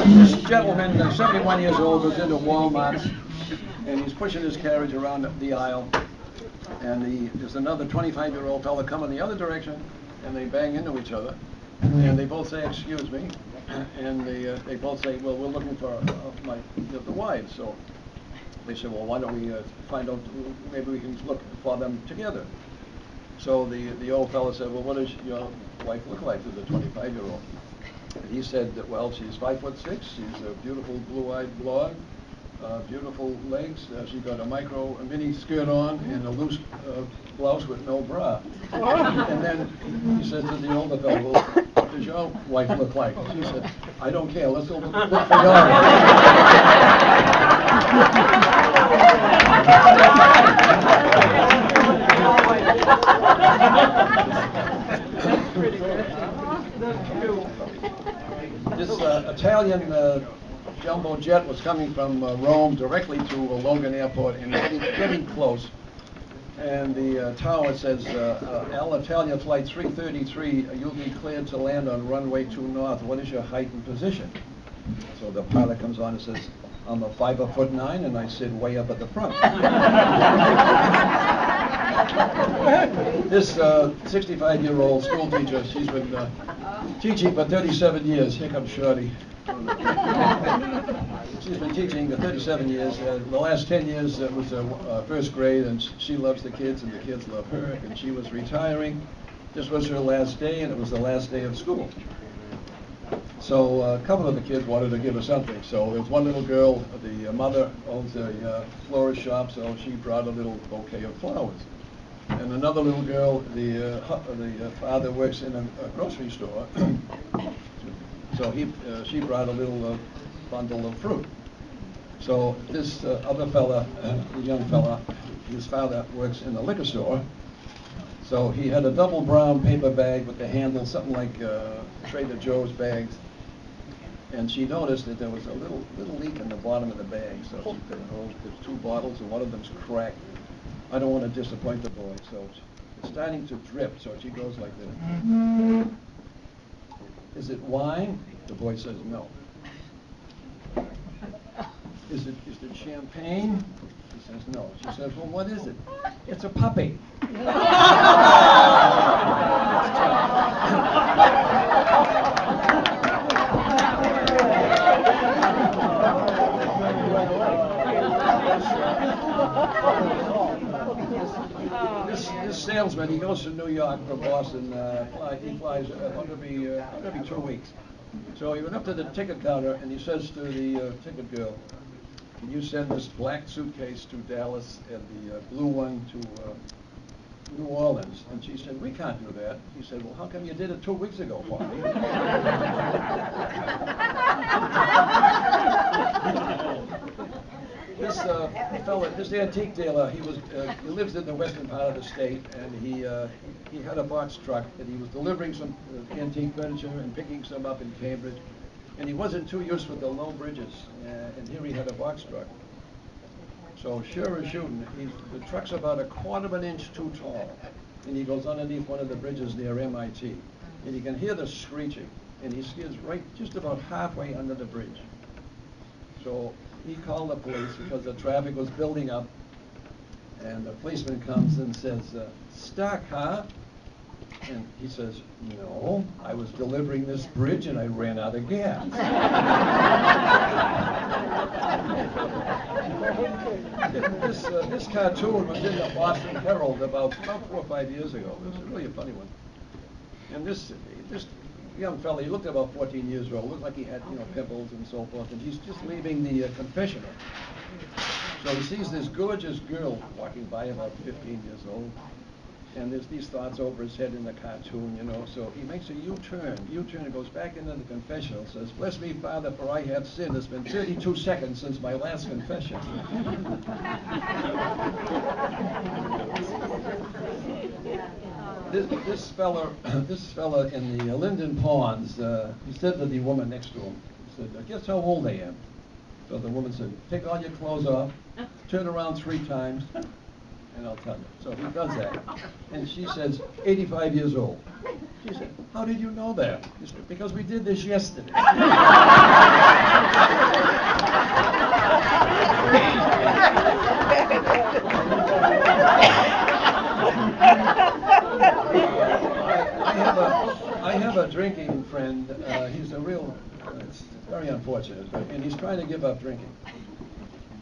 This gentleman, 71 years old, goes into Walmart, and he's pushing his carriage around the aisle, and there's another 25-year-old fella coming the other direction, and they bang into each other, and they both say, "Excuse me," and they both say, "Well, we're looking for the wives." So they said, "Well, why don't we find out? Maybe we can look for them together." So the old fellow said, "Well, what does your wife look like?" To the 25-year-old. He said that, well, she's 5'6". She's a beautiful blue-eyed blonde, beautiful legs. She's got a mini skirt on and a loose blouse with no bra. And then he said to the older fellow, "Well, what does your wife look like?" She said, "I don't care. Let's look for yours." This Italian jumbo jet was coming from Rome directly to Logan Airport and getting close. And the tower says, "Alitalia Flight 333, you'll be cleared to land on runway 2 north. What is your height and position?" So the pilot comes on and says, "I'm a 5'9", and I sit way up at the front." This 65-year-old school teacher, she's been teaching for 37 years. Here comes Shorty. She's been teaching 37 years. The last 10 years was first grade, and she loves the kids, and the kids love her, and she was retiring. This was her last day, and it was the last day of school. So a couple of the kids wanted to give her something. So there was one little girl, the mother owns a florist shop, so she brought a little bouquet of flowers. And another little girl, the father works in a grocery store, so she brought a little bundle of fruit. So this other fella, the young fella, his father works in a liquor store, so he had a double brown paper bag with the handle, something like Trader Joe's bags. And she noticed that there was a little leak in the bottom of the bag, so she said, "Oh, there's 2 bottles, and one of them's cracked. I don't want to disappoint the boy." So it's starting to drip, so she goes like this. "Is it wine?" The boy says, "No." Is it champagne?" He says, "No." She says, "Well, what is it?" "It's a puppy." This salesman, he goes to New York from Boston. He flies every 2 weeks. So he went up to the ticket counter and he says to the ticket girl, "Can you send this black suitcase to Dallas and the blue one to New Orleans?" And she said, "We can't do that." He said, "Well, how come you did it 2 weeks ago for me?" This fella, this antique dealer, he lives in the western part of the state, and he had a box truck, and he was delivering some antique furniture and picking some up in Cambridge, and he wasn't too used with the low bridges, and here he had a box truck. So sure as shooting, the truck's about 1/4 of an inch too tall, and he goes underneath one of the bridges near MIT, and you can hear the screeching, and he skids right just about halfway under the bridge. So he called the police because the traffic was building up, and the policeman comes and says, "Stuck, huh?" And he says, "No, I was delivering this bridge and I ran out of gas." This cartoon was in the Boston Herald about 4 or 5 years ago. It was really a funny one. And this young fella, he looked about 14 years old, looked like he had pimples and so forth, and he's just leaving the confessional. So he sees this gorgeous girl walking by, about 15 years old, and there's these thoughts over his head in the cartoon, so he makes a U-turn and goes back into the confessional, says, "Bless me, Father, for I have sinned. It's been 32 seconds since my last confession." This fella in the Linden Ponds, he said to the woman next to him, he said, "Guess how old I am?" So the woman said, "Take all your clothes off, turn around 3 times, and I'll tell you. So he does that. And she says, 85 years old. She said, how did you know that? He said, because we did this yesterday. I have a drinking friend. He's a real, it's very unfortunate, and he's trying to give up drinking.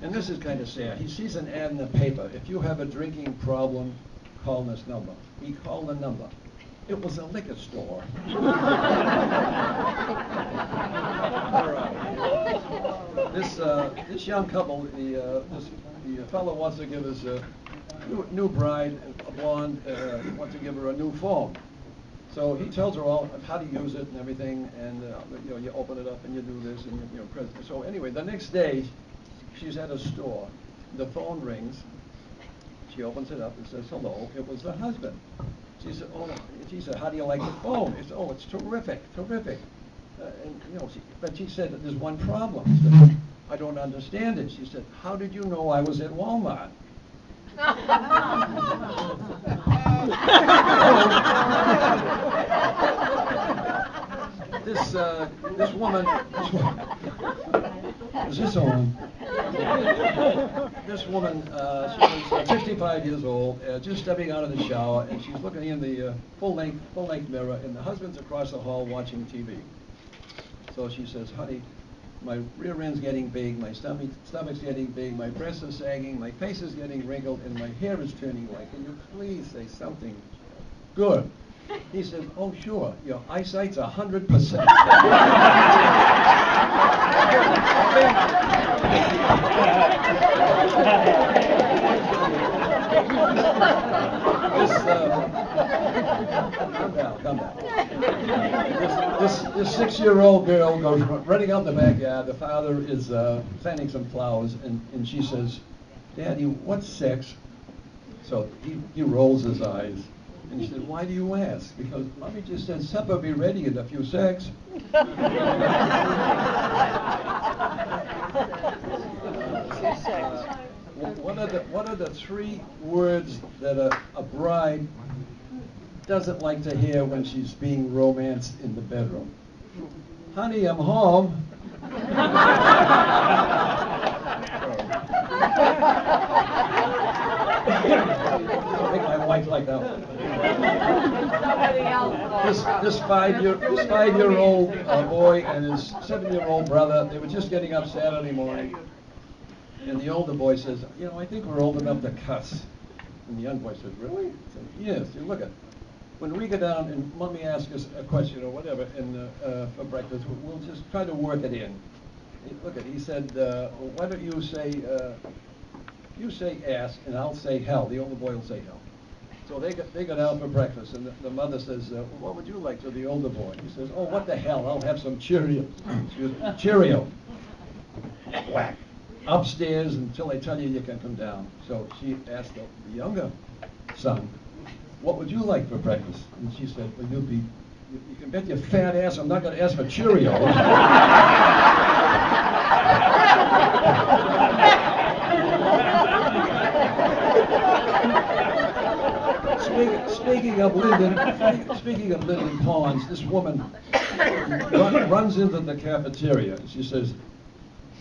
And this is kind of sad. He sees an ad in the paper. If you have a drinking problem, call this number. He called the number. It was a liquor store. This young couple, the fellow wants to give his new bride, a blonde, wants to give her a new phone. So he tells her all how to use it and everything, and you open it up and you do this, and press. So anyway, the next day, she's at a store. The phone rings. She opens it up and says hello. It was the husband. She said, "Oh," she said, "How do you like the phone?" He said, "Oh, it's terrific, terrific." But she said, "There's one problem." She said, "I don't understand it." She said, "How did you know I was at Walmart?" This woman, is this on? This woman, she was 55 years old, just stepping out of the shower, and she's looking in the full-length mirror, and the husband's across the hall watching TV. So she says, "Honey, my rear end's getting big, my stomach's getting big, my breasts are sagging, my face is getting wrinkled, and my hair is turning white. Can you please say something good?" He says, "Oh, sure, your eyesight's 100%. Come down. This 6-year-old girl goes running out in the backyard. The father is planting some flowers, and she says, "Daddy, what's sex?" So he rolls his eyes. And he said, "Why do you ask?" "Because Mommy just said supper be ready in a few secs." What are the 3 words that a bride doesn't like to hear when she's being romanced in the bedroom? "Honey, I'm home." I think my wife liked that one. This 5-year-old boy and his 7-year-old brother, they were just getting up Saturday morning, and the older boy says, "I think we're old enough to cuss." And the young boy says, "Really?" He said, "Yes. Look at, when we go down and Mommy asks us a question or whatever for breakfast, we'll just try to work it in." Look at, he said, "Why don't you say ass, and I'll say hell." The older boy will say hell. So they got out for breakfast, and the mother says, "What would you like?" to the older boy. He says, "Oh, what the hell? I'll have some Cheerios." Excuse me, Cheerio. Whack. Upstairs until they tell you can come down. So she asked the younger son, "What would you like for breakfast?" And she said, "Well, you can bet your fat ass I'm not going to ask for Cheerios." Speaking of Linden Ponds, this woman runs into the cafeteria. She says,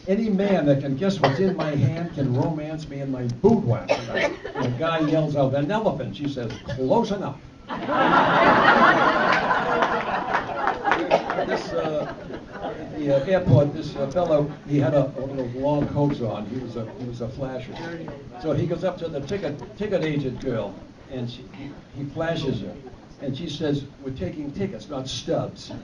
"Any man that can guess what's in my hand can romance me in my boudoir tonight." And the guy yells out, "An elephant." She says, "Close enough." At the airport, this fellow, he had one of those long coats on. He was a flasher. So he goes up to the ticket agent girl, and he flashes her, and she says, "We're taking tickets, not stubs." On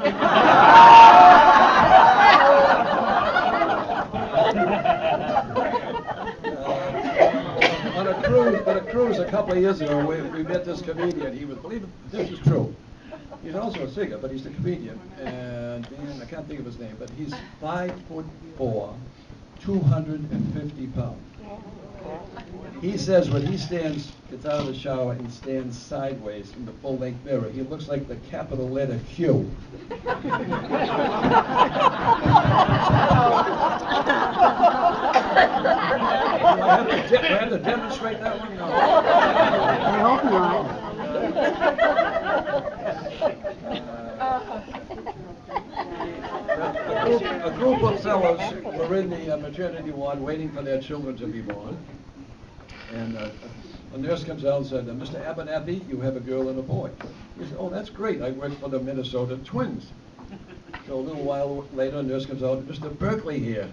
a cruise a couple of years ago, we met this comedian. He was, believe it, this is true. He's also a singer, but he's a comedian, and I can't think of his name, but he's 5'4", 250 pounds. He says when he gets out of the shower and stands sideways in the full-length mirror, he looks like the capital letter Q. Do I have to demonstrate that one? No. fellows were in the maternity ward waiting for their children to be born. And a nurse comes out and said, Mr. Abernathy, you have a girl and a boy. He said, oh, that's great. I work for the Minnesota Twins. So a little while later, a nurse comes out, Mr. Berkeley here.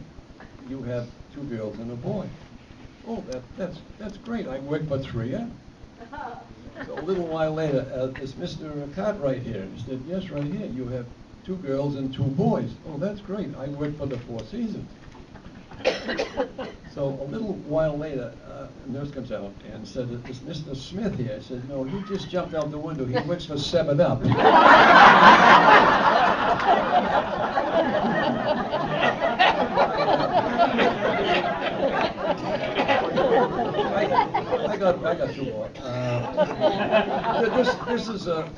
You have 2 girls and a boy. Oh, that's great. I work for 3M. So a little while later, is Mr. Cartwright here? He said, yes, right here. You have 2 girls and 2 boys. Oh, that's great. I work for the 4 Seasons. So a little while later, a nurse comes out and said, is Mr. Smith here? I said, no, he just jumped out the window. He works for 7-Up. I got 2 more. This is a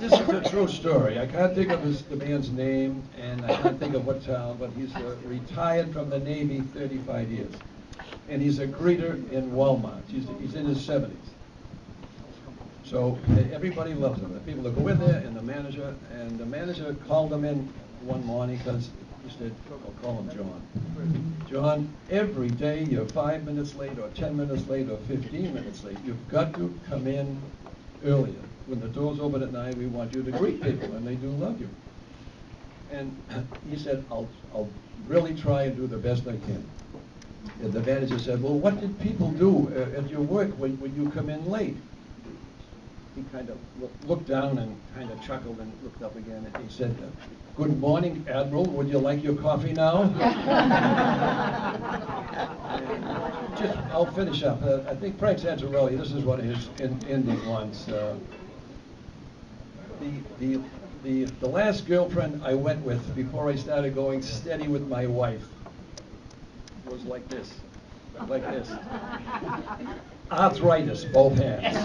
true story. I can't think of the man's name, and I can't think of what town, but he's retired from the Navy 35 years. And he's a greeter in Walmart. He's in his 70s. So everybody loves him. The people that go in there, and the manager called him in one morning because he said, I'll call him John. John, every day you're 5 minutes late or 10 minutes late or 15 minutes late. You've got to come in earlier. When the doors open at 9, we want you to greet people, and they do love you. And he said, I'll really try and do the best I can. And the manager said, well, what did people do at your work when you come in late? He kind of looked down and kind of chuckled and looked up again, and he said, good morning, Admiral. Would you like your coffee now? I'll finish up. I think Frank Santarelli, this is one of his ending ones. The last girlfriend I went with before I started going steady with my wife was like this. Arthritis, both hands.